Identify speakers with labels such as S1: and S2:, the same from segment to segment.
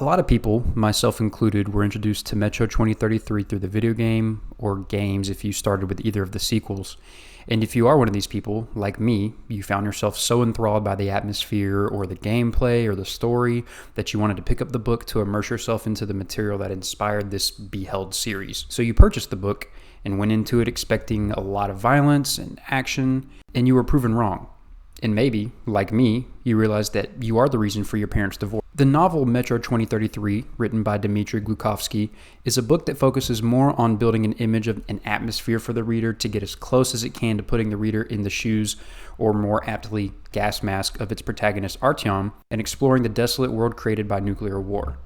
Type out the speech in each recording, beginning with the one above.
S1: A lot of people, myself included, were introduced to Metro 2033 through the video game or games if you started with either of the sequels. And if you are one of these people, like me, you found yourself so enthralled by the atmosphere or the gameplay or the story that you wanted to pick up the book to immerse yourself into the material that inspired this beheld series. So you purchased the book and went into it expecting a lot of violence and action, and you were proven wrong. And maybe, like me, you realized that you are the reason for your parents' divorce. The novel Metro 2033, written by Dmitry Glukovsky, is a book that focuses more on building an image of an atmosphere for the reader to get as close as it can to putting the reader in the shoes, or more aptly, gas mask, of its protagonist Artyom, and exploring the desolate world created by nuclear war.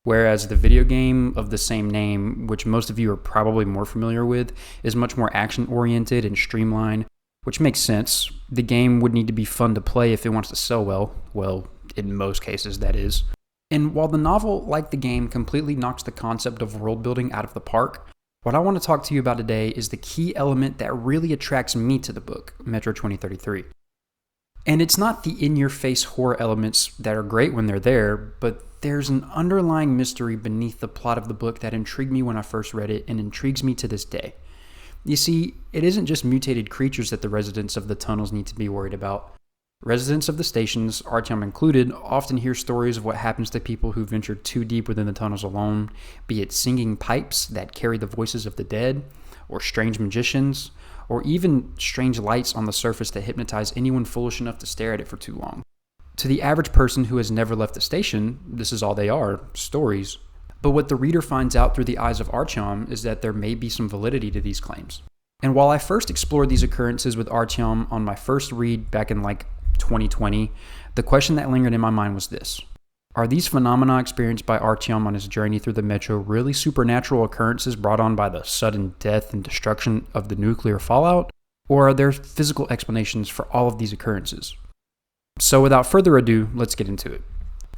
S1: Whereas the video game of the same name, which most of you are probably more familiar with, is much more action-oriented and streamlined, which makes sense. The game would need to be fun to play if it wants to sell well, in most cases, that is. And while the novel, like the game, completely knocks the concept of world building out of the park, what I want to talk to you about today is the key element that really attracts me to the book, Metro 2033. And it's not the in-your-face horror elements that are great when they're there, but there's an underlying mystery beneath the plot of the book that intrigued me when I first read it and intrigues me to this day. You see, it isn't just mutated creatures that the residents of the tunnels need to be worried about. Residents of the stations, Artyom included, often hear stories of what happens to people who venture too deep within the tunnels alone, be it singing pipes that carry the voices of the dead, or strange magicians, or even strange lights on the surface that hypnotize anyone foolish enough to stare at it for too long. To the average person who has never left the station, this is all they are, stories. But what the reader finds out through the eyes of Artyom is that there may be some validity to these claims. And while I first explored these occurrences with Artyom on my first read back in 2020, the question that lingered in my mind was this: are these phenomena experienced by Artyom on his journey through the Metro really supernatural occurrences brought on by the sudden death and destruction of the nuclear fallout? Or are there physical explanations for all of these occurrences? So without further ado, let's get into it.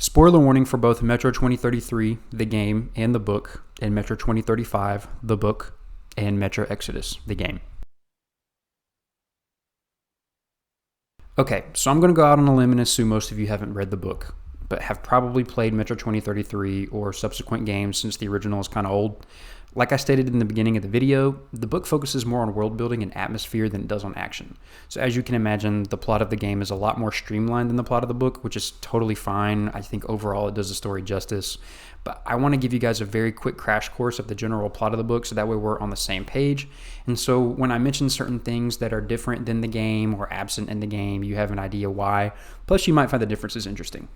S1: Spoiler warning for both Metro 2033, the game and the book, and Metro 2035, the book, and Metro Exodus, the game. Okay, so I'm going to go out on a limb and assume most of you haven't read the book, but have probably played Metro 2033 or subsequent games since the original is kind of old. Like I stated in the beginning of the video, the book focuses more on world building and atmosphere than it does on action. So as you can imagine, the plot of the game is a lot more streamlined than the plot of the book, which is totally fine. I think overall it does the story justice. But I want to give you guys a very quick crash course of the general plot of the book so that way we're on the same page. And so when I mention certain things that are different than the game or absent in the game, you have an idea why. Plus you might find the differences interesting.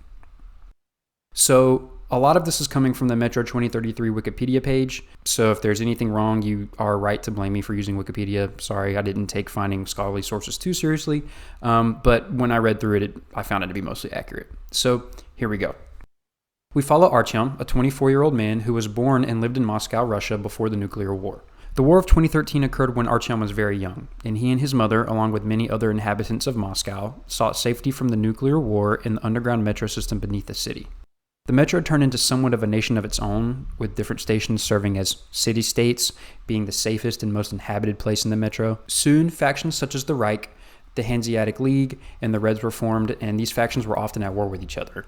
S1: So a lot of this is coming from the Metro 2033 Wikipedia page, so if there's anything wrong, you are right to blame me for using Wikipedia. Sorry, I didn't take finding scholarly sources too seriously, but when I read through it, I found it to be mostly accurate. So here we go. We follow Artyom, a 24-year-old man who was born and lived in Moscow, Russia before the nuclear war. The War of 2013 occurred when Artyom was very young, and he and his mother, along with many other inhabitants of Moscow, sought safety from the nuclear war in the underground metro system beneath the city. The Metro turned into somewhat of a nation of its own, with different stations serving as city-states, being the safest and most inhabited place in the Metro. Soon, factions such as the Reich, the Hanseatic League, and the Reds were formed, and these factions were often at war with each other.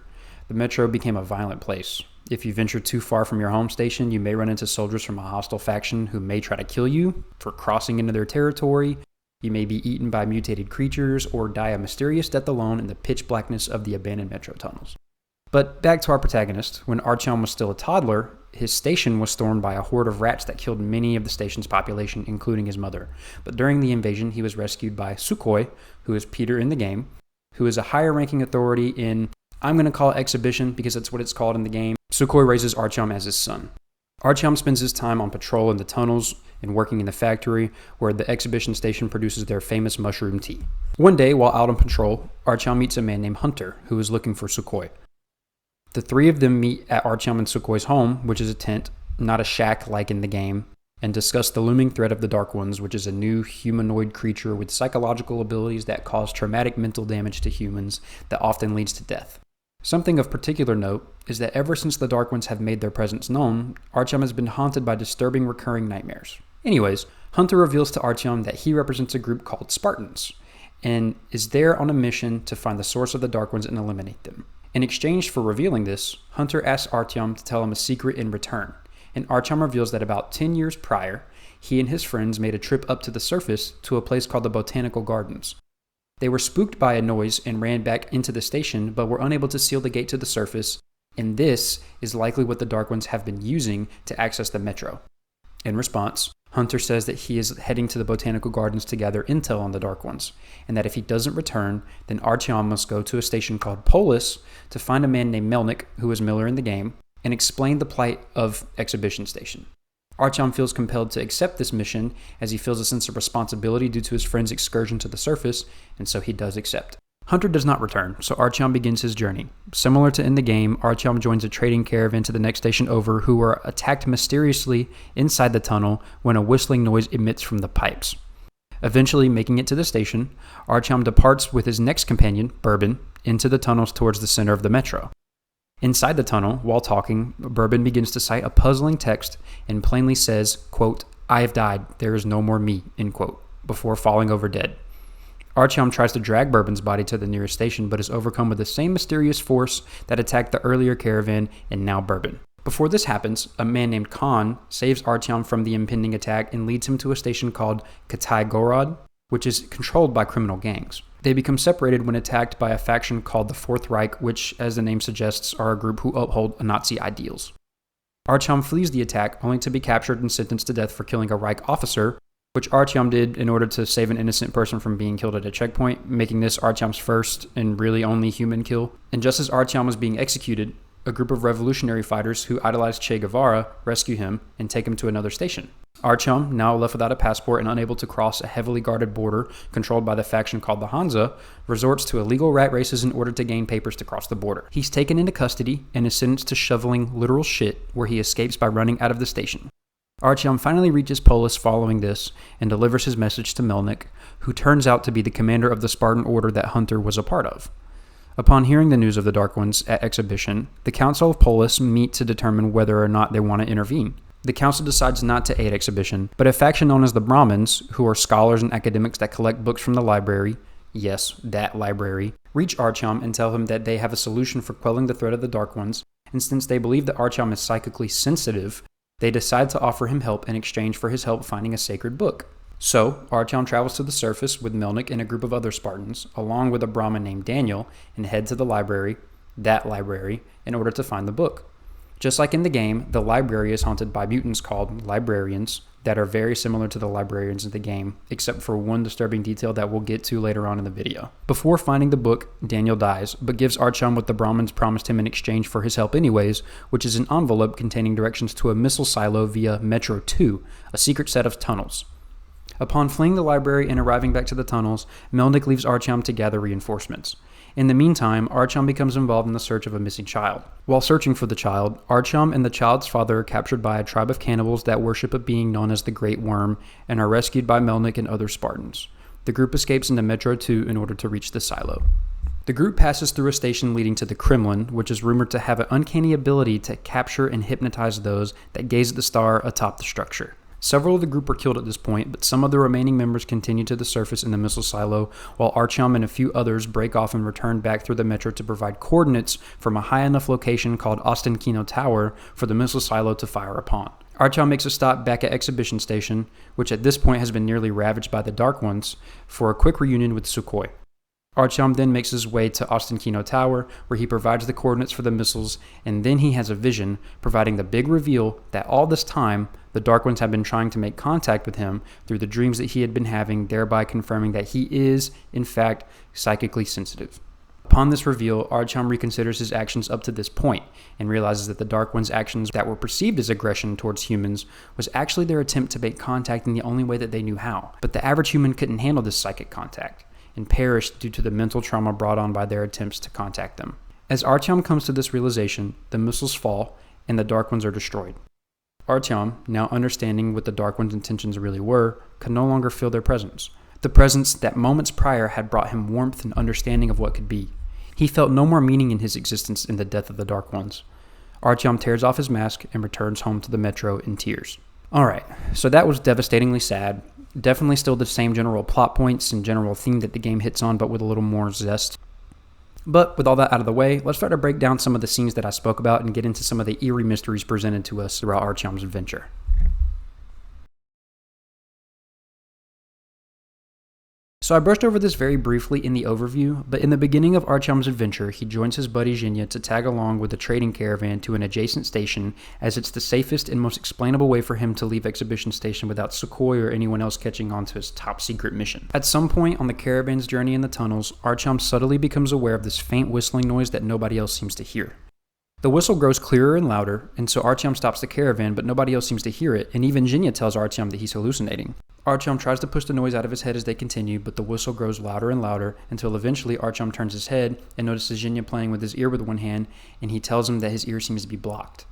S1: The Metro became a violent place. If you venture too far from your home station, you may run into soldiers from a hostile faction who may try to kill you for crossing into their territory. You may be eaten by mutated creatures or die a mysterious death alone in the pitch blackness of the abandoned Metro tunnels. But back to our protagonist. When Artyom was still a toddler, his station was stormed by a horde of rats that killed many of the station's population, including his mother. But during the invasion, he was rescued by Sukhoi, who is Peter in the game, who is a higher-ranking authority in, I'm going to call it Exhibition because that's what it's called in the game. Sukhoi raises Artyom as his son. Artyom spends his time on patrol in the tunnels and working in the factory where the Exhibition station produces their famous mushroom tea. One day, while out on patrol, Artyom meets a man named Hunter, who is looking for Sukhoi. The three of them meet at Artyom and Sukhoi's home, which is a tent, not a shack like in the game, and discuss the looming threat of the Dark Ones, which is a new humanoid creature with psychological abilities that cause traumatic mental damage to humans that often leads to death. Something of particular note is that ever since the Dark Ones have made their presence known, Artyom has been haunted by disturbing recurring nightmares. Anyways, Hunter reveals to Artyom that he represents a group called Spartans, and is there on a mission to find the source of the Dark Ones and eliminate them. In exchange for revealing this, Hunter asks Artyom to tell him a secret in return, and Artyom reveals that about 10 years prior, he and his friends made a trip up to the surface to a place called the Botanical Gardens. They were spooked by a noise and ran back into the station, but were unable to seal the gate to the surface, and this is likely what the Dark Ones have been using to access the metro. In response, Hunter says that he is heading to the Botanical Gardens to gather intel on the Dark Ones, and that if he doesn't return, then Artyom must go to a station called Polis to find a man named Melnick, who is Miller in the game, and explain the plight of Exhibition Station. Artyom feels compelled to accept this mission as he feels a sense of responsibility due to his friend's excursion to the surface, and so he does accept. Hunter does not return, so Artyom begins his journey. Similar to in the game, Artyom joins a trading caravan to the next station over, who are attacked mysteriously inside the tunnel when a whistling noise emits from the pipes. Eventually making it to the station, Artyom departs with his next companion, Bourbon, into the tunnels towards the center of the metro. Inside the tunnel, while talking, Bourbon begins to cite a puzzling text and plainly says, quote, "I have died, there is no more me," end quote, before falling over dead. Artyom tries to drag Bourbon's body to the nearest station, but is overcome with the same mysterious force that attacked the earlier caravan and now Bourbon. Before this happens, a man named Khan saves Artyom from the impending attack and leads him to a station called Katai Gorod, which is controlled by criminal gangs. They become separated when attacked by a faction called the Fourth Reich, which, as the name suggests, are a group who uphold Nazi ideals. Artyom flees the attack, only to be captured and sentenced to death for killing a Reich officer, which Artyom did in order to save an innocent person from being killed at a checkpoint, making this Artyom's first and really only human kill. And just as Artyom was being executed, a group of revolutionary fighters who idolized Che Guevara rescue him and take him to another station. Artyom, now left without a passport and unable to cross a heavily guarded border controlled by the faction called the Hansa, resorts to illegal rat races in order to gain papers to cross the border. He's taken into custody and is sentenced to shoveling literal shit, where he escapes by running out of the station. Artyom finally reaches Polis following this and delivers his message to Melnick, who turns out to be the commander of the Spartan Order that Hunter was a part of. Upon hearing the news of the Dark Ones at Exhibition, the Council of Polis meet to determine whether or not they want to intervene. The council decides not to aid Exhibition, but a faction known as the Brahmins, who are scholars and academics that collect books from the library, yes, that library, reach Artyom and tell him that they have a solution for quelling the threat of the Dark Ones, and since they believe that Artyom is psychically sensitive, they decide to offer him help in exchange for his help finding a sacred book. So, Artyom travels to the surface with Melnick and a group of other Spartans, along with a Brahmin named Daniel, and head to the library, that library, in order to find the book. Just like in the game, the library is haunted by mutants called librarians that are very similar to the librarians in the game, except for one disturbing detail that we'll get to later on in the video. Before finding the book, Daniel dies, but gives Artyom what the Brahmins promised him in exchange for his help anyways, which is an envelope containing directions to a missile silo via Metro 2, a secret set of tunnels. Upon fleeing the library and arriving back to the tunnels, Melnick leaves Artyom to gather reinforcements. In the meantime, Artyom becomes involved in the search of a missing child. While searching for the child, Artyom and the child's father are captured by a tribe of cannibals that worship a being known as the Great Worm and are rescued by Melnick and other Spartans. The group escapes into Metro 2 in order to reach the silo. The group passes through a station leading to the Kremlin, which is rumored to have an uncanny ability to capture and hypnotize those that gaze at the star atop the structure. Several of the group are killed at this point, but some of the remaining members continue to the surface in the missile silo, while Artyom and a few others break off and return back through the metro to provide coordinates from a high enough location called Ostankino Tower for the missile silo to fire upon. Artyom makes a stop back at Exhibition Station, which at this point has been nearly ravaged by the Dark Ones, for a quick reunion with Sukhoi. Artyom then makes his way to Ostankino Tower, where he provides the coordinates for the missiles, and then he has a vision, providing the big reveal that all this time, the Dark Ones have been trying to make contact with him through the dreams that he had been having, thereby confirming that he is, in fact, psychically sensitive. Upon this reveal, Artyom reconsiders his actions up to this point, and realizes that the Dark Ones' actions that were perceived as aggression towards humans was actually their attempt to make contact in the only way that they knew how. But the average human couldn't handle this psychic contact, and perished due to the mental trauma brought on by their attempts to contact them. As Artyom comes to this realization, the missiles fall, and the Dark Ones are destroyed. Artyom, now understanding what the Dark Ones' intentions really were, could no longer feel their presence. The presence that moments prior had brought him warmth and understanding of what could be. He felt no more meaning in his existence in the death of the Dark Ones. Artyom tears off his mask and returns home to the metro in tears. Alright, so that was devastatingly sad. Definitely still the same general plot points and general theme that the game hits on, but with a little more zest. But with all that out of the way, let's start to break down some of the scenes that I spoke about and get into some of the eerie mysteries presented to us throughout Artyom's adventure. So I brushed over this very briefly in the overview, but in the beginning of Artyom's adventure, he joins his buddy Zhenya to tag along with the trading caravan to an adjacent station, as it's the safest and most explainable way for him to leave Exhibition Station without Sukhoi or anyone else catching on to his top-secret mission. At some point on the caravan's journey in the tunnels, Artyom subtly becomes aware of this faint whistling noise that nobody else seems to hear. The whistle grows clearer and louder, and so Artyom stops the caravan, but nobody else seems to hear it, and even Zhenya tells Artyom that he's hallucinating. Artyom tries to push the noise out of his head as they continue, but the whistle grows louder and louder until eventually Artyom turns his head and notices Zhenya playing with his ear with one hand, and he tells him that his ear seems to be blocked.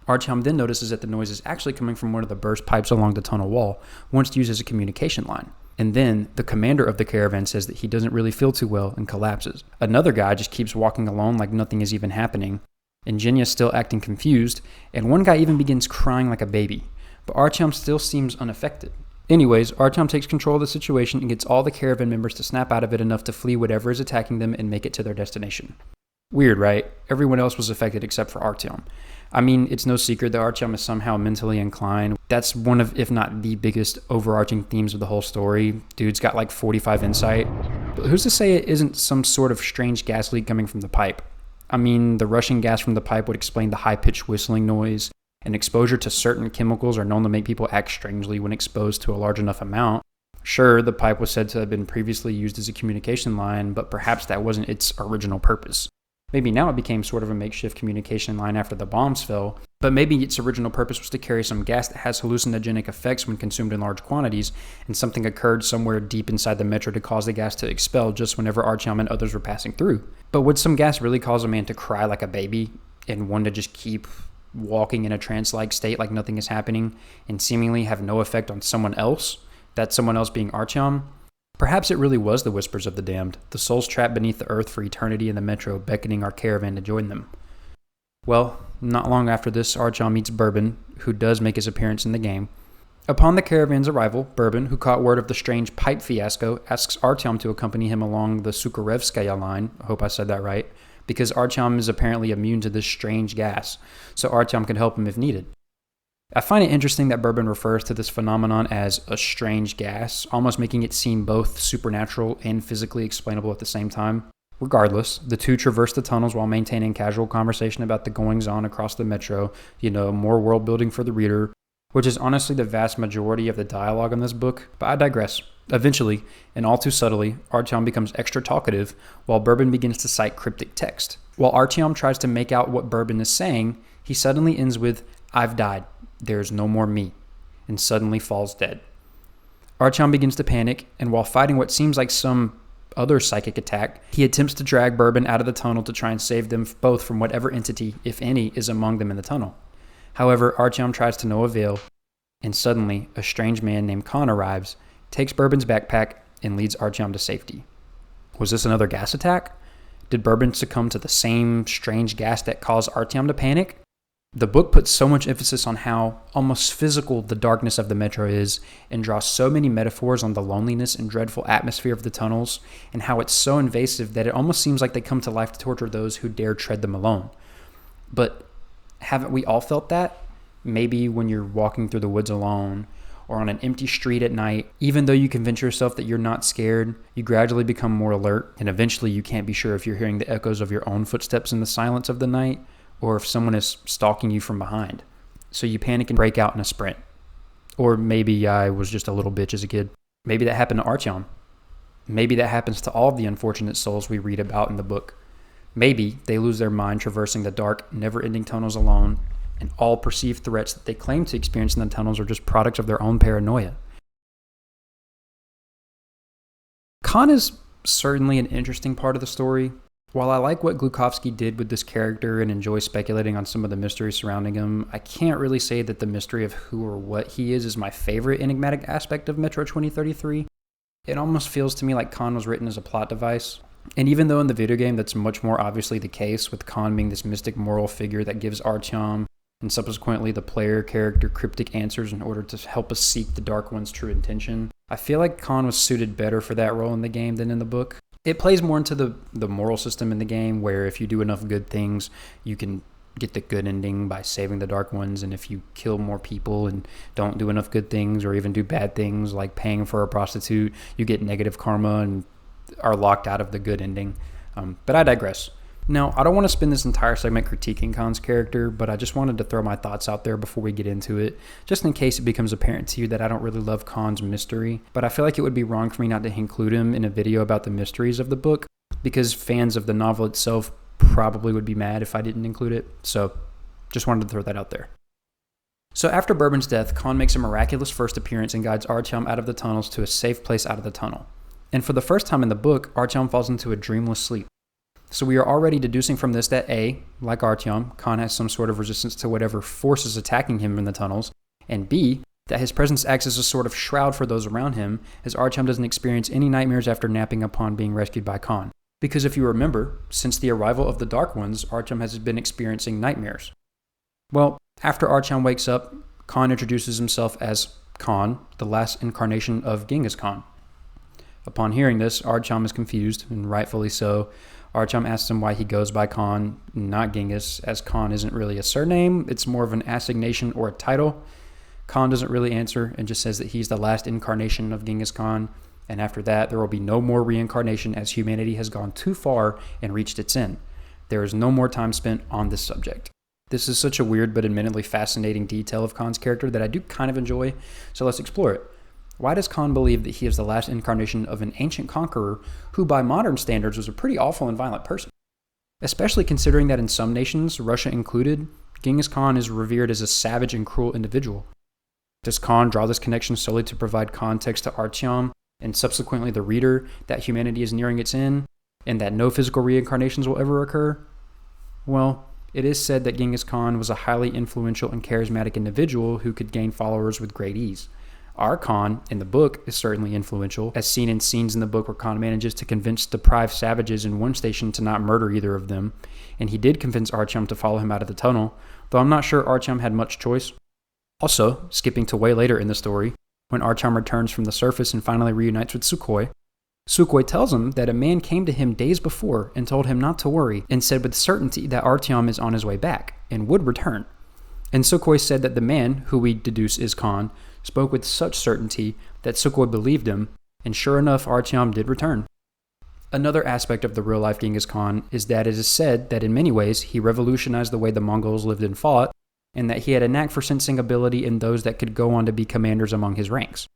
S1: Artyom then notices that the noise is actually coming from one of the burst pipes along the tunnel wall, once used as a communication line. And then the commander of the caravan says that he doesn't really feel too well and collapses. Another guy just keeps walking alone like nothing is even happening, and Zhenya's still acting confused, and one guy even begins crying like a baby, but Artyom still seems unaffected. Anyways, Artyom takes control of the situation and gets all the caravan members to snap out of it enough to flee whatever is attacking them and make it to their destination. Weird, right? Everyone else was affected except for Artyom. I mean, it's no secret that Artyom is somehow mentally inclined. That's one of, if not the biggest overarching themes of the whole story. Dude's got like 45 insight. But who's to say it isn't some sort of strange gas leak coming from the pipe? I mean, the rushing gas from the pipe would explain the high-pitched whistling noise, and exposure to certain chemicals are known to make people act strangely when exposed to a large enough amount. Sure, the pipe was said to have been previously used as a communication line, but perhaps that wasn't its original purpose. Maybe now it became sort of a makeshift communication line after the bombs fell, but maybe its original purpose was to carry some gas that has hallucinogenic effects when consumed in large quantities, and something occurred somewhere deep inside the metro to cause the gas to expel just whenever Artyom and others were passing through. But would some gas really cause a man to cry like a baby, and one to just keep walking in a trance-like state like nothing is happening, and seemingly have no effect on someone else, that someone else being Artyom? Perhaps it really was the whispers of the damned, the souls trapped beneath the earth for eternity in the metro beckoning our caravan to join them. Well, not long after this, Artyom meets Bourbon, who does make his appearance in the game. Upon the caravan's arrival, Bourbon, who caught word of the strange pipe fiasco, asks Artyom to accompany him along the Sukharevskaya line, I hope I said that right, because Artyom is apparently immune to this strange gas, so Artyom can help him if needed. I find it interesting that Bourbon refers to this phenomenon as a strange gas, almost making it seem both supernatural and physically explainable at the same time. Regardless, the two traverse the tunnels while maintaining casual conversation about the goings-on across the metro, more world building for the reader, which is honestly the vast majority of the dialogue in this book, but I digress. Eventually, and all too subtly, Artyom becomes extra talkative while Bourbon begins to cite cryptic text. While Artyom tries to make out what Bourbon is saying, he suddenly ends with, "I've died. There's no more me," and suddenly falls dead. Artyom begins to panic, and while fighting what seems like some other psychic attack, he attempts to drag Bourbon out of the tunnel to try and save them both from whatever entity, if any, is among them in the tunnel. However, Artyom tries to no avail, and suddenly a strange man named Khan arrives, takes Bourbon's backpack, and leads Artyom to safety. Was this another gas attack? Did Bourbon succumb to the same strange gas that caused Artyom to panic? The book puts so much emphasis on how almost physical the darkness of the metro is, and draws so many metaphors on the loneliness and dreadful atmosphere of the tunnels, and how it's so invasive that it almost seems like they come to life to torture those who dare tread them alone. But haven't we all felt that? Maybe when you're walking through the woods alone, or on an empty street at night, even though you convince yourself that you're not scared, you gradually become more alert, and eventually you can't be sure if you're hearing the echoes of your own footsteps in the silence of the night, or if someone is stalking you from behind. So you panic and break out in a sprint. Or maybe I was just a little bitch as a kid. Maybe that happened to Artyom. Maybe that happens to all of the unfortunate souls we read about in the book. Maybe they lose their mind traversing the dark, never-ending tunnels alone, and all perceived threats that they claim to experience in the tunnels are just products of their own paranoia. Khan is certainly an interesting part of the story. While I like what Glukhovsky did with this character and enjoy speculating on some of the mysteries surrounding him, I can't really say that the mystery of who or what he is my favorite enigmatic aspect of Metro 2033. It almost feels to me like Khan was written as a plot device. And even though in the video game that's much more obviously the case, with Khan being this mystic moral figure that gives Artyom and subsequently the player character cryptic answers in order to help us seek the Dark One's true intention, I feel like Khan was suited better for that role in the game than in the book. It plays more into the moral system in the game, where if you do enough good things, you can get the good ending by saving the Dark Ones, and if you kill more people and don't do enough good things or even do bad things like paying for a prostitute, you get negative karma and are locked out of the good ending. But I digress. Now, I don't want to spend this entire segment critiquing Khan's character, but I just wanted to throw my thoughts out there before we get into it, just in case it becomes apparent to you that I don't really love Khan's mystery. But I feel like it would be wrong for me not to include him in a video about the mysteries of the book, because fans of the novel itself probably would be mad if I didn't include it. So, just wanted to throw that out there. So after Bourbon's death, Khan makes a miraculous first appearance and guides Artyom out of the tunnels to a safe place out of the tunnel. And for the first time in the book, Artyom falls into a dreamless sleep. So we are already deducing from this that A, like Artyom, Khan has some sort of resistance to whatever force is attacking him in the tunnels, and B, that his presence acts as a sort of shroud for those around him, as Artyom doesn't experience any nightmares after napping upon being rescued by Khan. Because if you remember, since the arrival of the Dark Ones, Artyom has been experiencing nightmares. Well, after Artyom wakes up, Khan introduces himself as Khan, the last incarnation of Genghis Khan. Upon hearing this, Artyom is confused, and rightfully so. Artyom asks him why he goes by Khan, not Genghis, as Khan isn't really a surname, it's more of an assignation or a title. Khan doesn't really answer and just says that he's the last incarnation of Genghis Khan, and after that there will be no more reincarnation as humanity has gone too far and reached its end. There is no more time spent on this subject. This is such a weird but admittedly fascinating detail of Khan's character that I do kind of enjoy, so let's explore it. Why does Khan believe that he is the last incarnation of an ancient conqueror who by modern standards was a pretty awful and violent person? Especially considering that in some nations, Russia included, Genghis Khan is revered as a savage and cruel individual. Does Khan draw this connection solely to provide context to Artyom and subsequently the reader that humanity is nearing its end and that no physical reincarnations will ever occur? Well, it is said that Genghis Khan was a highly influential and charismatic individual who could gain followers with great ease. Our Khan in the book is certainly influential, as seen in scenes in the book where Khan manages to convince deprived savages in one station to not murder either of them, and he did convince Artyom to follow him out of the tunnel, though I'm not sure Artyom had much choice. Also, skipping to way later in the story, when Artyom returns from the surface and finally reunites with Sukhoi, Sukhoi tells him that a man came to him days before and told him not to worry, and said with certainty that Artyom is on his way back and would return. And Sukhoi said that the man, who we deduce is Khan, spoke with such certainty that Sukhoi believed him, and sure enough, Artyom did return. Another aspect of the real-life Genghis Khan is that it is said that in many ways he revolutionized the way the Mongols lived and fought, and that he had a knack for sensing ability in those that could go on to be commanders among his ranks.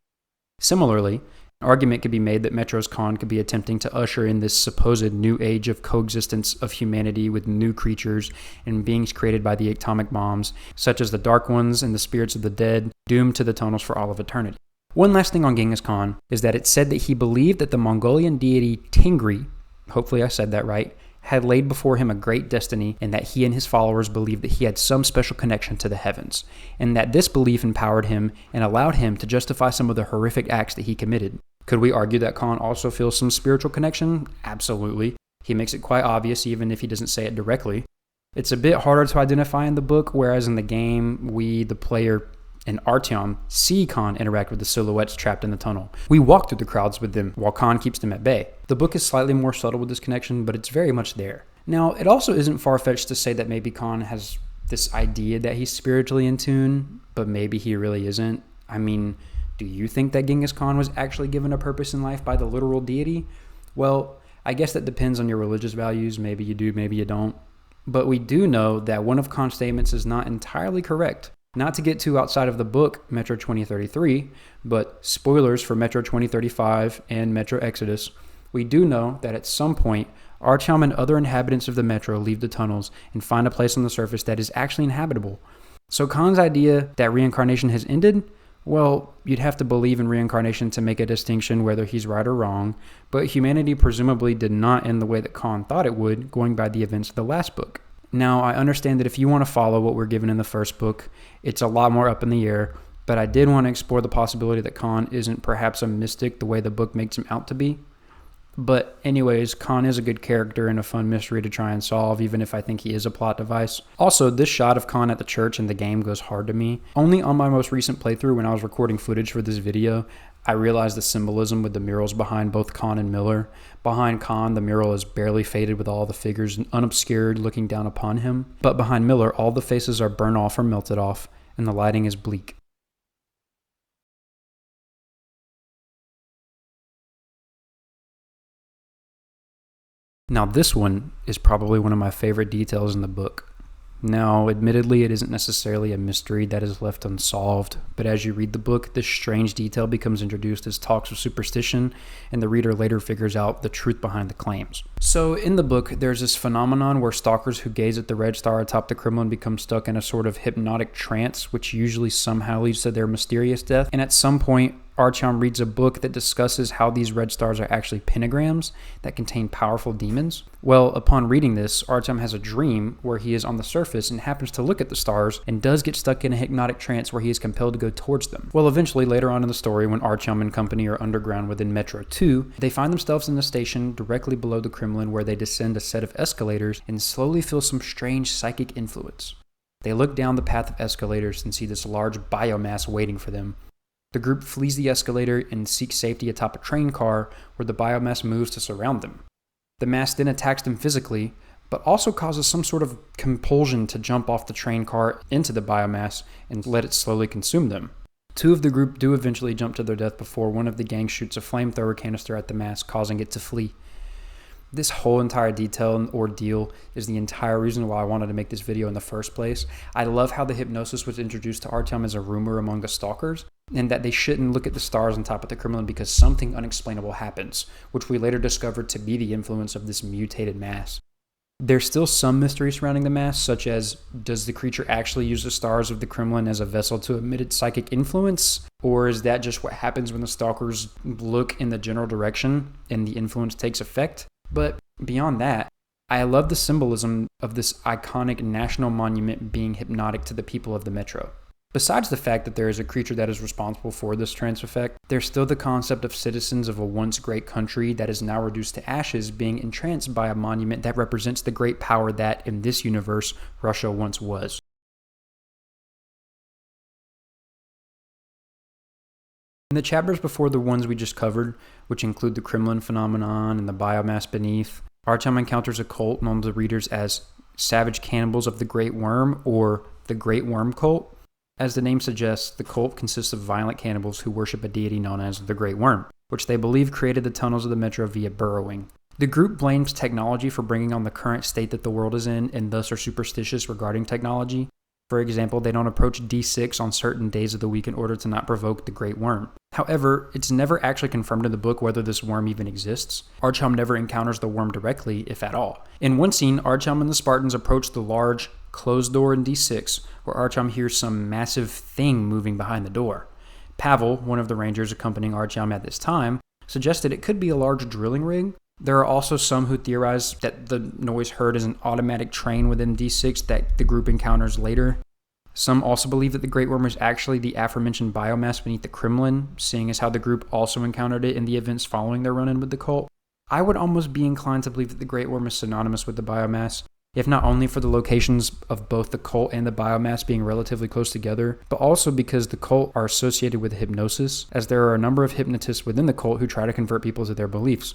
S1: Similarly, an argument could be made that Metro's Khan could be attempting to usher in this supposed new age of coexistence of humanity with new creatures and beings created by the atomic bombs, such as the Dark Ones and the spirits of the dead, doomed to the tunnels for all of eternity. One last thing on Genghis Khan is that it's said that he believed that the Mongolian deity Tingri, hopefully I said that right, had laid before him a great destiny, and that he and his followers believed that he had some special connection to the heavens, and that this belief empowered him and allowed him to justify some of the horrific acts that he committed. Could we argue that Khan also feels some spiritual connection? Absolutely. He makes it quite obvious even if he doesn't say it directly. It's a bit harder to identify in the book, whereas in the game, we, the player, and Artyom see Khan interact with the silhouettes trapped in the tunnel. We walk through the crowds with them while Khan keeps them at bay. The book is slightly more subtle with this connection, but it's very much there. Now, it also isn't far-fetched to say that maybe Khan has this idea that he's spiritually in tune, but maybe he really isn't. I mean, do you think that Genghis Khan was actually given a purpose in life by the literal deity? Well, I guess that depends on your religious values. Maybe you do, maybe you don't. But we do know that one of Khan's statements is not entirely correct. Not to get too outside of the book, Metro 2033, but spoilers for Metro 2035 and Metro Exodus, we do know that at some point, Artyom and other inhabitants of the Metro leave the tunnels and find a place on the surface that is actually inhabitable. So Khan's idea that reincarnation has ended? Well, you'd have to believe in reincarnation to make a distinction whether he's right or wrong, but humanity presumably did not end the way that Khan thought it would, going by the events of the last book. Now, I understand that if you want to follow what we're given in the first book, it's a lot more up in the air, but I did want to explore the possibility that Khan isn't perhaps a mystic the way the book makes him out to be. But anyways, Khan is a good character and a fun mystery to try and solve, even if I think he is a plot device. Also, this shot of Khan at the church in the game goes hard to me. Only on my most recent playthrough when I was recording footage for this video, I realize the symbolism with the murals behind both Khan and Miller. Behind Khan, the mural is barely faded with all the figures unobscured looking down upon him. But behind Miller, all the faces are burnt off or melted off, and the lighting is bleak. Now this one is probably one of my favorite details in the book. Now, admittedly, it isn't necessarily a mystery that is left unsolved, but as you read the book, this strange detail becomes introduced as talks of superstition, and the reader later figures out the truth behind the claims. So, in the book, there's this phenomenon where stalkers who gaze at the red star atop the Kremlin become stuck in a sort of hypnotic trance, which usually somehow leads to their mysterious death, and at some point, Artyom reads a book that discusses how these red stars are actually pentagrams that contain powerful demons. Well, upon reading this, Artyom has a dream where he is on the surface and happens to look at the stars and does get stuck in a hypnotic trance where he is compelled to go towards them. Well, eventually, later on in the story, when Artyom and company are underground within Metro 2, they find themselves in the station directly below the Kremlin where they descend a set of escalators and slowly feel some strange psychic influence. They look down the path of escalators and see this large biomass waiting for them. The group flees the escalator and seeks safety atop a train car where the biomass moves to surround them. The mass then attacks them physically, but also causes some sort of compulsion to jump off the train car into the biomass and let it slowly consume them. Two of the group do eventually jump to their death before one of the gang shoots a flamethrower canister at the mass, causing it to flee. This whole entire detail and ordeal is the entire reason why I wanted to make this video in the first place. I love how the hypnosis was introduced to Artyom as a rumor among the stalkers, and that they shouldn't look at the stars on top of the Kremlin because something unexplainable happens, which we later discovered to be the influence of this mutated mass. There's still some mystery surrounding the mass, such as, does the creature actually use the stars of the Kremlin as a vessel to emit its psychic influence? Or is that just what happens when the stalkers look in the general direction and the influence takes effect? But beyond that, I love the symbolism of this iconic national monument being hypnotic to the people of the Metro. Besides the fact that there is a creature that is responsible for this trance effect, there's still the concept of citizens of a once great country that is now reduced to ashes being entranced by a monument that represents the great power that, in this universe, Russia once was. In the chapters before the ones we just covered, which include the Kremlin phenomenon and the biomass beneath, Artyom encounters a cult known to the readers as Savage Cannibals of the Great Worm, or the Great Worm Cult. As the name suggests, the cult consists of violent cannibals who worship a deity known as the Great Worm, which they believe created the tunnels of the Metro via burrowing. The group blames technology for bringing on the current state that the world is in, and thus are superstitious regarding technology. For example, they don't approach D6 on certain days of the week in order to not provoke the Great Worm. However, it's never actually confirmed in the book whether this worm even exists. Artyom never encounters the worm directly, if at all. In one scene, Artyom and the Spartans approach the large, closed door in D6, where Artyom hears some massive thing moving behind the door. Pavel, one of the rangers accompanying Artyom at this time, suggested it could be a large drilling rig. There are also some who theorize that the noise heard is an automatic train within D6 that the group encounters later. Some also believe that the Great Worm is actually the aforementioned biomass beneath the Kremlin, seeing as how the group also encountered it in the events following their run-in with the cult. I would almost be inclined to believe that the Great Worm is synonymous with the biomass, if not only for the locations of both the cult and the biomass being relatively close together, but also because the cult are associated with hypnosis, as there are a number of hypnotists within the cult who try to convert people to their beliefs.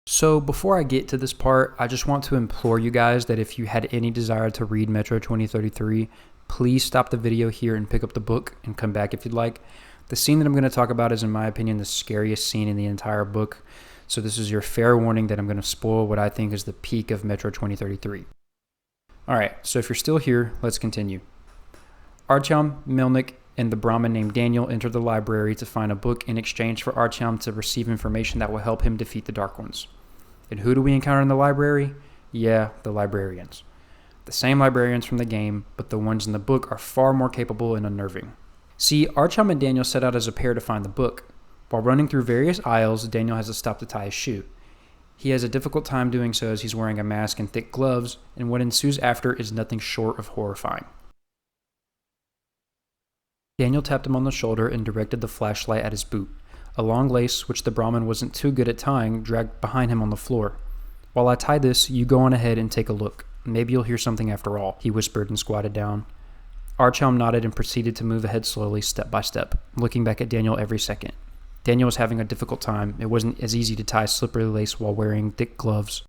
S1: So before I get to this part, I just want to implore you guys that if you had any desire to read Metro 2033, please stop the video here and pick up the book and come back if you'd like. The scene that I'm going to talk about is, in my opinion, the scariest scene in the entire book. So this is your fair warning that I'm going to spoil what I think is the peak of Metro 2033. Alright, so if you're still here, let's continue. Artyom, Melnik, and the Brahmin named Daniel enter the library to find a book in exchange for Artyom to receive information that will help him defeat the Dark Ones. And who do we encounter in the library? Yeah, the librarians. The same librarians from the game, but the ones in the book are far more capable and unnerving. See, Artyom and Daniel set out as a pair to find the book. While running through various aisles, Daniel has to stop to tie his shoe. He has a difficult time doing so as he's wearing a mask and thick gloves, and what ensues after is nothing short of horrifying. Daniel tapped him on the shoulder and directed the flashlight at his boot. A long lace, which the Brahmin wasn't too good at tying, dragged behind him on the floor. While I tie this, you go on ahead and take a look. Maybe you'll hear something after all, he whispered and squatted down. Artyom nodded and proceeded to move ahead slowly, step by step, looking back at Daniel every second. Daniel was having a difficult time. It wasn't as easy to tie slippery lace while wearing thick gloves.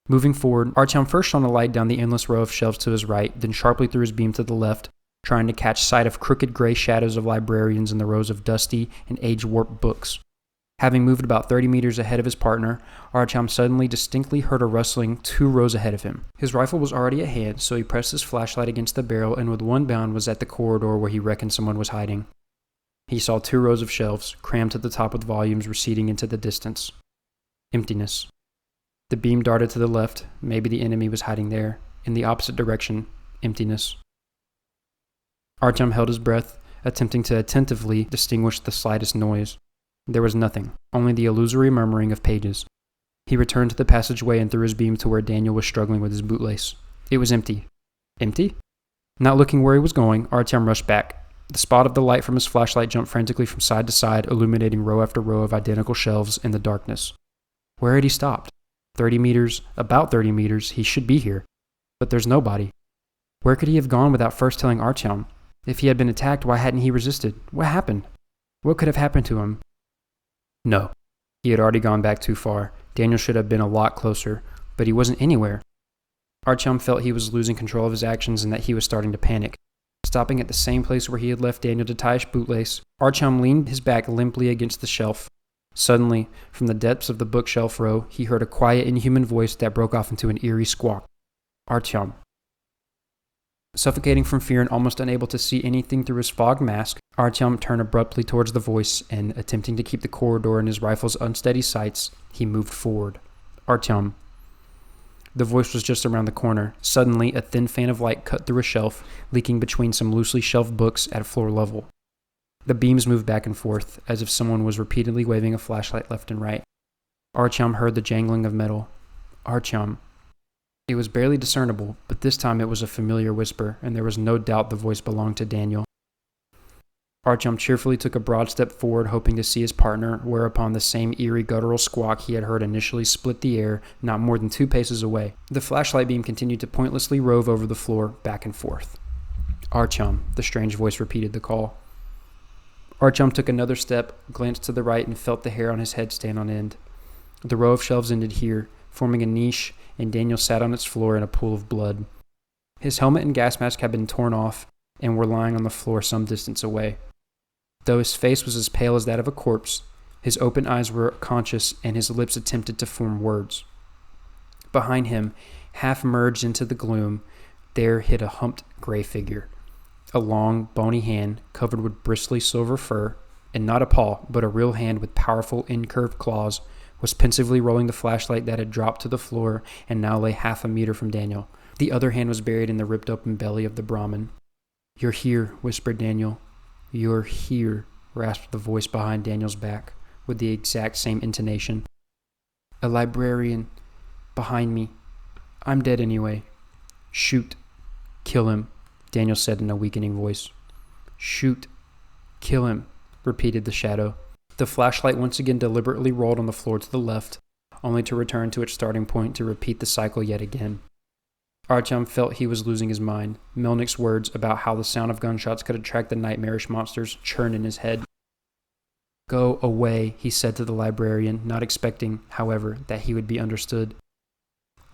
S1: Moving forward, Artyom first shone a light down the endless row of shelves to his right, then sharply threw his beam to the left, trying to catch sight of crooked gray shadows of librarians in the rows of dusty and age-warped books. Having moved about 30 meters ahead of his partner, Artyom suddenly distinctly heard a rustling 2 rows ahead of him. His rifle was already at hand, so he pressed his flashlight against the barrel and with one bound was at the corridor where he reckoned someone was hiding. He saw 2 rows of shelves, crammed to the top with volumes receding into the distance. Emptiness. The beam darted to the left. Maybe the enemy was hiding there. In the opposite direction, emptiness. Artyom held his breath, attempting to attentively distinguish the slightest noise. There was nothing, only the illusory murmuring of pages. He returned to the passageway and threw his beam to where Daniel was struggling with his bootlace. It was empty. Empty? Not looking where he was going, Artyom rushed back. The spot of the light from his flashlight jumped frantically from side to side, illuminating row after row of identical shelves in the darkness. Where had he stopped? 30 meters, about 30 meters, he should be here. But there's nobody. Where could he have gone without first telling Artyom? If he had been attacked, why hadn't he resisted? What happened? What could have happened to him? No. He had already gone back too far. Daniel should have been a lot closer, but he wasn't anywhere. Artyom felt he was losing control of his actions and that he was starting to panic. Stopping at the same place where he had left Daniel to tie his bootlace, Artyom leaned his back limply against the shelf. Suddenly, from the depths of the bookshelf row, he heard a quiet, inhuman voice that broke off into an eerie squawk. Artyom. Suffocating from fear and almost unable to see anything through his fogged mask, Artyom turned abruptly towards the voice and, attempting to keep the corridor in his rifle's unsteady sights, he moved forward. Artyom. The voice was just around the corner. Suddenly, a thin fan of light cut through a shelf, leaking between some loosely shelved books at floor level. The beams moved back and forth, as if someone was repeatedly waving a flashlight left and right. Artyom heard the jangling of metal. Artyom. It was barely discernible, but this time it was a familiar whisper, and there was no doubt the voice belonged to Daniel. Artyom cheerfully took a broad step forward, hoping to see his partner, whereupon the same eerie guttural squawk he had heard initially split the air not more than 2 paces away. The flashlight beam continued to pointlessly rove over the floor, back and forth. Artyom, the strange voice repeated the call. Artyom took another step, glanced to the right, and felt the hair on his head stand on end. The row of shelves ended here, forming a niche, and Daniel sat on its floor in a pool of blood. His helmet and gas mask had been torn off and were lying on the floor some distance away. Though his face was as pale as that of a corpse, his open eyes were conscious and his lips attempted to form words. Behind him, half merged into the gloom, there hid a humped gray figure. A long, bony hand covered with bristly silver fur, and not a paw, but a real hand with powerful incurved claws, was pensively rolling the flashlight that had dropped to the floor and now lay half a meter from Daniel. The other hand was buried in the ripped-open belly of the Brahmin. "You're here," whispered Daniel. "You're here," rasped the voice behind Daniel's back, with the exact same intonation. "A librarian. Behind me. I'm dead anyway. Shoot. Kill him," Daniel said in a weakening voice. "Shoot. Kill him," repeated the shadow. The flashlight once again deliberately rolled on the floor to the left, only to return to its starting point to repeat the cycle yet again. Artyom felt he was losing his mind. Melnick's words about how the sound of gunshots could attract the nightmarish monsters churned in his head. "Go away," he said to the librarian, not expecting, however, that he would be understood.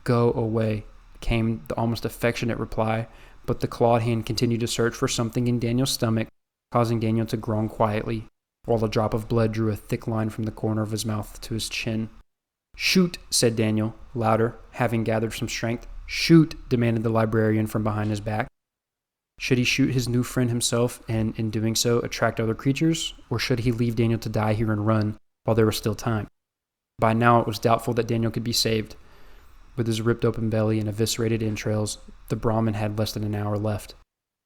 S1: "Go away," came the almost affectionate reply, but the clawed hand continued to search for something in Daniel's stomach, causing Daniel to groan quietly, while a drop of blood drew a thick line from the corner of his mouth to his chin. "Shoot," said Daniel, louder, having gathered some strength. "Shoot," demanded the librarian from behind his back. Should he shoot his new friend himself and, in doing so, attract other creatures, or should he leave Daniel to die here and run while there was still time? By now it was doubtful that Daniel could be saved. With his ripped open belly and eviscerated entrails, the Brahmin had less than an hour left.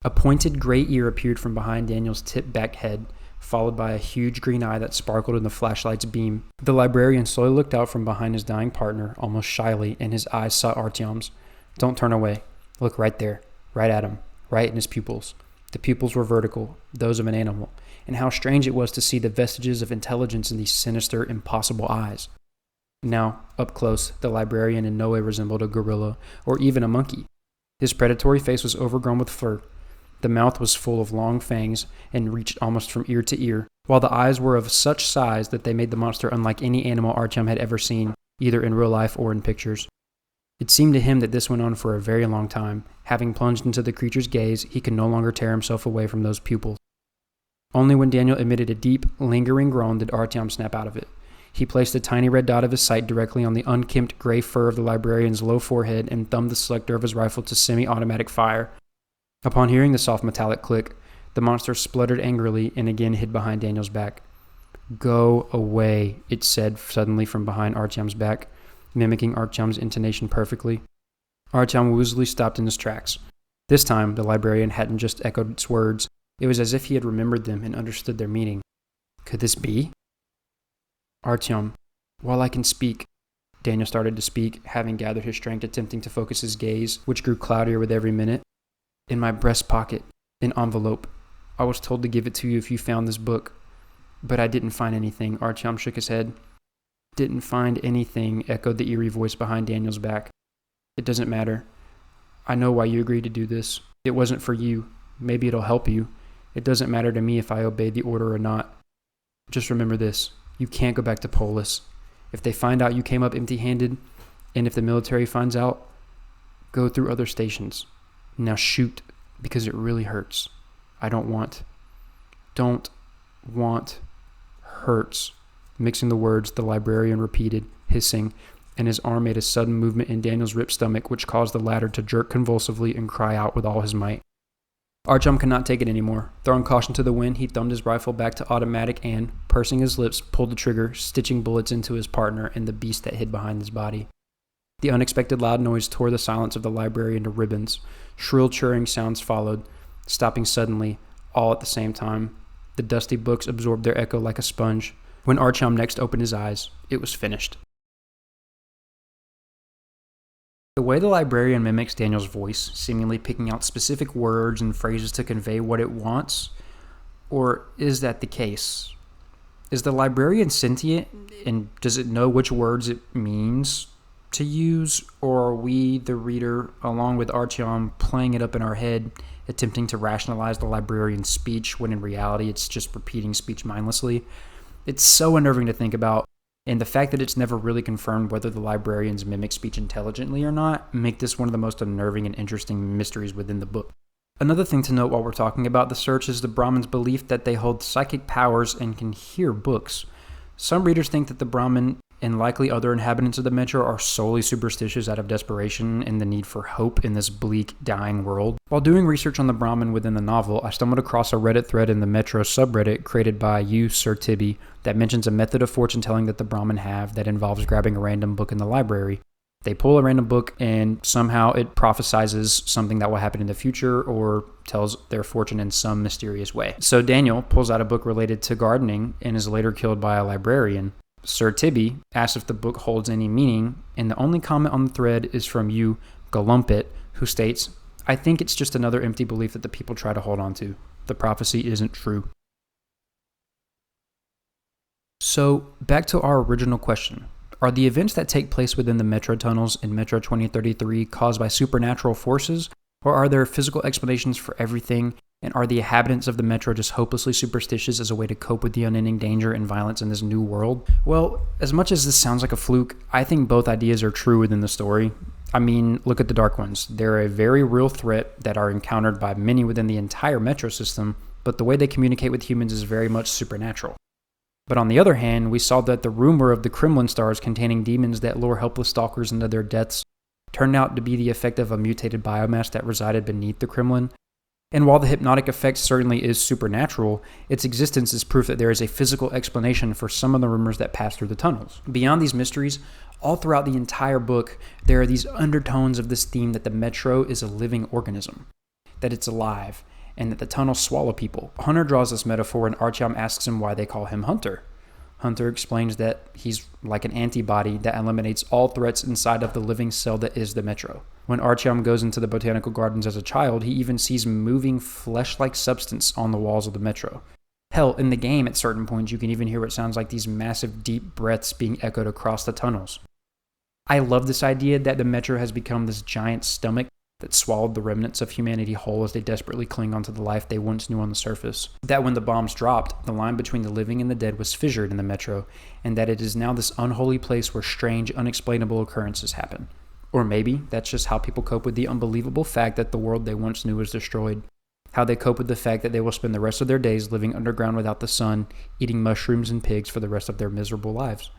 S1: A pointed gray ear appeared from behind Daniel's tip-back head, followed by a huge green eye that sparkled in the flashlight's beam. The librarian slowly looked out from behind his dying partner, almost shyly, and his eyes sought Artyom's. "Don't turn away. Look right there, right at him, right in his pupils." The pupils were vertical, those of an animal, and how strange it was to see the vestiges of intelligence in these sinister, impossible eyes. Now, up close, the librarian in no way resembled a gorilla or even a monkey. His predatory face was overgrown with fur. The mouth was full of long fangs and reached almost from ear to ear, while the eyes were of such size that they made the monster unlike any animal Artyom had ever seen, either in real life or in pictures. It seemed to him that this went on for a very long time. Having plunged into the creature's gaze, he could no longer tear himself away from those pupils. Only when Daniel emitted a deep, lingering groan did Artyom snap out of it. He placed the tiny red dot of his sight directly on the unkempt gray fur of the librarian's low forehead and thumbed the selector of his rifle to semi-automatic fire. Upon hearing the soft metallic click, the monster spluttered angrily and again hid behind Daniel's back. "Go away," it said suddenly from behind Artyom's back, mimicking Artyom's intonation perfectly. Artyom woozily stopped in his tracks. This time, the librarian hadn't just echoed its words. It was as if he had remembered them and understood their meaning. Could this be? "Artyom, while I can speak," Daniel started to speak, having gathered his strength, attempting to focus his gaze, which grew cloudier with every minute. "In my breast pocket, an envelope. I was told to give it to you if you found this book. But I didn't find anything." Artyom shook his head. "Didn't find anything," echoed the eerie voice behind Daniel's back. "It doesn't matter. I know why you agreed to do this. It wasn't for you. Maybe it'll help you. It doesn't matter to me if I obeyed the order or not. Just remember this. You can't go back to Polis. If they find out you came up empty-handed, and if the military finds out, go through other stations. Now shoot, because it really hurts. I don't want, hurts." Mixing the words, the librarian repeated, hissing, and his arm made a sudden movement in Daniel's ripped stomach, which caused the latter to jerk convulsively and cry out with all his might. Artyom could not take it anymore. Throwing caution to the wind, he thumbed his rifle back to automatic and, pursing his lips, pulled the trigger, stitching bullets into his partner and the beast that hid behind his body. The unexpected loud noise tore the silence of the library into ribbons. Shrill chirring sounds followed, stopping suddenly, all at the same time. The dusty books absorbed their echo like a sponge. When Artyom next opened his eyes, it was finished. The way the librarian mimics Daniel's voice, seemingly picking out specific words and phrases to convey what it wants, or is that the case? Is the librarian sentient, and does it know which words it means to use, or are we, the reader, along with Artyom, playing it up in our head, attempting to rationalize the librarian's speech when in reality it's just repeating speech mindlessly? It's so unnerving to think about, and the fact that it's never really confirmed whether the librarians mimic speech intelligently or not make this one of the most unnerving and interesting mysteries within the book. Another thing to note while we're talking about the search is the Brahmin's belief that they hold psychic powers and can hear books. Some readers think that the Brahmin and likely other inhabitants of the Metro are solely superstitious out of desperation and the need for hope in this bleak, dying world. While doing research on the Brahmin within the novel, I stumbled across a Reddit thread in the Metro subreddit created by Sir Tibby that mentions a method of fortune telling that the Brahmin have that involves grabbing a random book in the library. They pull a random book and somehow it prophesizes something that will happen in the future or tells their fortune in some mysterious way. So Daniel pulls out a book related to gardening and is later killed by a librarian. Sir Tibby asks if the book holds any meaning, and the only comment on the thread is from Galumpit, who states, "I think it's just another empty belief that the people try to hold on to. The prophecy isn't true." So, back to our original question. Are the events that take place within the Metro tunnels in Metro 2033 caused by supernatural forces, or are there physical explanations for everything? And are the inhabitants of the Metro just hopelessly superstitious as a way to cope with the unending danger and violence in this new world? Well, as much as this sounds like a fluke, I think both ideas are true within the story. I mean, look at the Dark Ones. They're a very real threat that are encountered by many within the entire Metro system, but the way they communicate with humans is very much supernatural. But on the other hand, we saw that the rumor of the Kremlin stars containing demons that lure helpless stalkers into their deaths turned out to be the effect of a mutated biomass that resided beneath the Kremlin. And while the hypnotic effect certainly is supernatural, its existence is proof that there is a physical explanation for some of the rumors that pass through the tunnels. Beyond these mysteries, all throughout the entire book, there are these undertones of this theme that the Metro is a living organism, that it's alive, and that the tunnels swallow people. Hunter draws this metaphor and Artyom asks him why they call him Hunter. Hunter explains that he's like an antibody that eliminates all threats inside of the living cell that is the Metro. When Artyom goes into the botanical gardens as a child, he even sees moving flesh-like substance on the walls of the Metro. Hell, in the game at certain points you can even hear what sounds like these massive deep breaths being echoed across the tunnels. I love this idea that the Metro has become this giant stomach that swallowed the remnants of humanity whole as they desperately cling onto the life they once knew on the surface. That when the bombs dropped, the line between the living and the dead was fissured in the metro, and that it is now this unholy place where strange, unexplainable occurrences happen. Or maybe that's just how people cope with the unbelievable fact that the world they once knew was destroyed. How they cope with the fact that they will spend the rest of their days living underground without the sun, eating mushrooms and pigs for the rest of their miserable lives.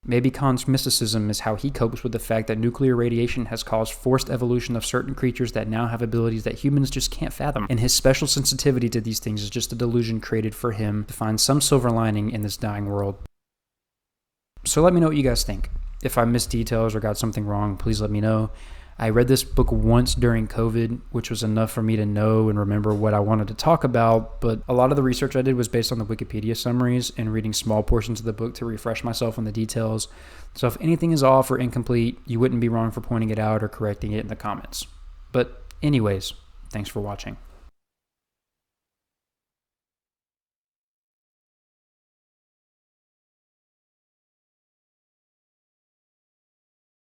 S1: Maybe Khan's mysticism is how he copes with the fact that nuclear radiation has caused forced evolution of certain creatures that now have abilities that humans just can't fathom. And his special sensitivity to these things is just a delusion created for him to find some silver lining in this dying world. So let me know what you guys think. If I missed details or got something wrong, please let me know. I read this book once during COVID, which was enough for me to know and remember what I wanted to talk about, but a lot of the research I did was based on the Wikipedia summaries and reading small portions of the book to refresh myself on the details. So if anything is off or incomplete, you wouldn't be wrong for pointing it out or correcting it in the comments. But anyways, thanks for watching.